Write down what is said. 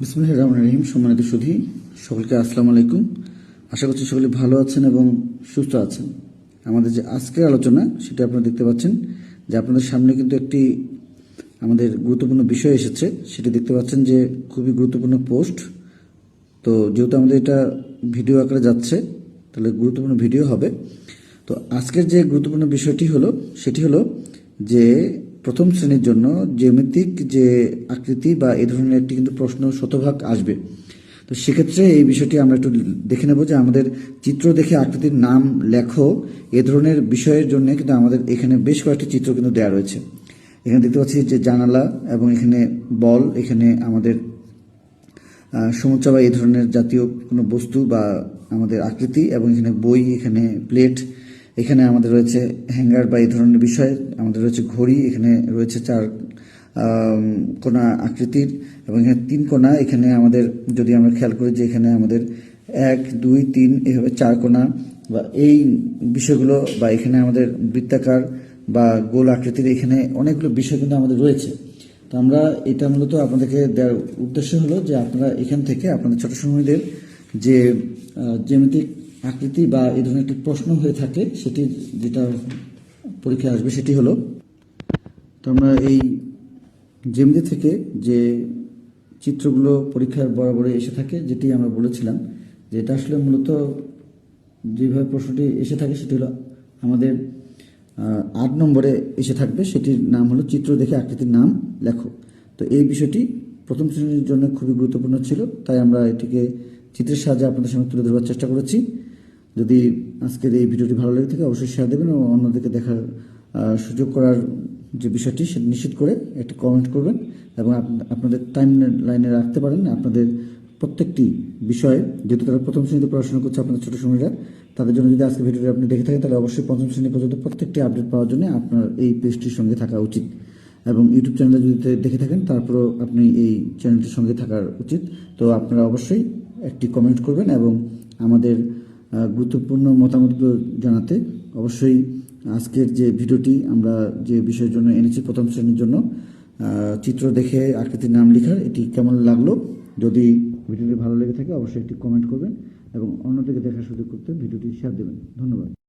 বিসমিল্লাহির রহমানির রহিম। সম্মানিত সুধী, সকলকে আসসালামু আলাইকুম। আশা করছি সকলে ভালো আছেন এবং সুস্থ আছেন। আমাদের যে আজকের আলোচনা সেটা আপনারা দেখতে পাচ্ছেন যে আপনাদের সামনে কিন্তু একটি আমাদের গুরুত্বপূর্ণ বিষয় এসেছে। সেটি দেখতে পাচ্ছেন যে খুবই গুরুত্বপূর্ণ পোস্ট। তো যেহেতু আমাদের এটা ভিডিও আকারে যাচ্ছে, তাহলে গুরুত্বপূর্ণ ভিডিও হবে। তো আজকের যে গুরুত্বপূর্ণ বিষয়টি হলো সেটি হলো যে প্রথম শ্রেণীর জন্য জ্যামিতিক যে আকৃতি বা এই ধরনের একটি কিন্তু প্রশ্ন শতভাগ আসবে। তো সেক্ষেত্রে এই বিষয়টি আমরা একটু দেখে নেব যে আমাদের চিত্র দেখে আকৃতির নাম লেখো এ ধরনের বিষয়ের জন্য কিন্তু আমাদের এখানে বেশ কয়েকটি চিত্র কিন্তু দেওয়া রয়েছে। এখানে দেখতে পাচ্ছি যে জানালা এবং এখানে বল, এখানে আমাদের সমুচা বা এই ধরনের জাতীয় কোনো বস্তু বা আমাদের আকৃতি, এবং এখানে বই, এখানে প্লেট, এখানে আমাদের রয়েছে হ্যাঙ্গার বা এই ধরনের বিষয়, আমাদের রয়েছে ঘড়ি, এখানে রয়েছে চার কোণা আকৃতির, এবং এখানে তিন কোণা। এখানে আমাদের যদি আমরা খেয়াল করি যে এখানে আমাদের 1, 2, 3 এভাবে চার কোণা বা এই বিষয়গুলো, বা এখানে আমাদের বৃত্তাকার বা গোল আকৃতির এখানে অনেকগুলো বিষয় কিন্তু আমাদের রয়েছে। তো আমরা এটা মূলত আপনাদেরকে দেওয়ার উদ্দেশ্য হলো যে আপনারা এখান থেকে আপনাদের ছোট সময়দের যে জ্যামিতিক আকৃতি বা এই ধরনের একটি প্রশ্ন হয়ে থাকে সেটি যেটা পরীক্ষায় আসবে সেটি হলো, তো আমরা এই জ্যামিতি থেকে যে চিত্রগুলো পরীক্ষার বরাবরই এসে থাকে, যেটি আমরা বলেছিলাম যে এটা আসলে মূলত যেভাবে প্রশ্নটি এসে থাকে সেটি হলো আমাদের 8 নম্বরে এসে থাকবে। সেটির নাম হলো চিত্র দেখে আকৃতির নাম লেখো। তো এই বিষয়টি প্রথম শ্রেণীর জন্য খুবই গুরুত্বপূর্ণ ছিল, তাই আমরা এটিকে চিত্রের সাহায্যে আপনাদের সামনে তুলে ধরবার চেষ্টা করেছি। যদি আজকের এই ভিডিওটি ভালো লেগে থাকে অবশ্যই শেয়ার দেবেন এবং অন্যদেরকে দেখার সুযোগ করার যে বিষয়টি সেটা নিশ্চিত করে একটি কমেন্ট করবেন, এবং আপনাদের টাইম লাইনে রাখতে পারেন আপনাদের প্রত্যেকটি বিষয়ে। যেহেতু তারা প্রথম শ্রেণীতে পড়াশোনা করছে, আপনাদের ছোটো সময়রা, তাদের জন্য যদি আজকে ভিডিওটি আপনি দেখে থাকেন তাহলে অবশ্যই পঞ্চম শ্রেণী পর্যন্ত প্রত্যেকটি আপডেট পাওয়ার জন্য আপনার এই পেজটির সঙ্গে থাকা উচিত। এবং ইউটিউব চ্যানেলে যদি দেখে থাকেন তারপরেও আপনি এই চ্যানেলটির সঙ্গে থাকার উচিত। তো আপনারা অবশ্যই একটি কমেন্ট করবেন এবং আমাদের গুরুত্বপূর্ণ মতামতগুলো জানাতে অবশ্যই। আজকের যে ভিডিওটি আমরা যে বিষয়ের জন্য এনেছি প্রথম শ্রেণীর জন্য চিত্র দেখে আকৃতির নাম লেখার, এটি কেমন লাগলো, যদি ভিডিওটি ভালো লেগে থাকে অবশ্যই একটি কমেন্ট করবেন এবং অন্যদেরকে দেখার সুযোগ করতে ভিডিওটি শেয়ার দেবেন। ধন্যবাদ।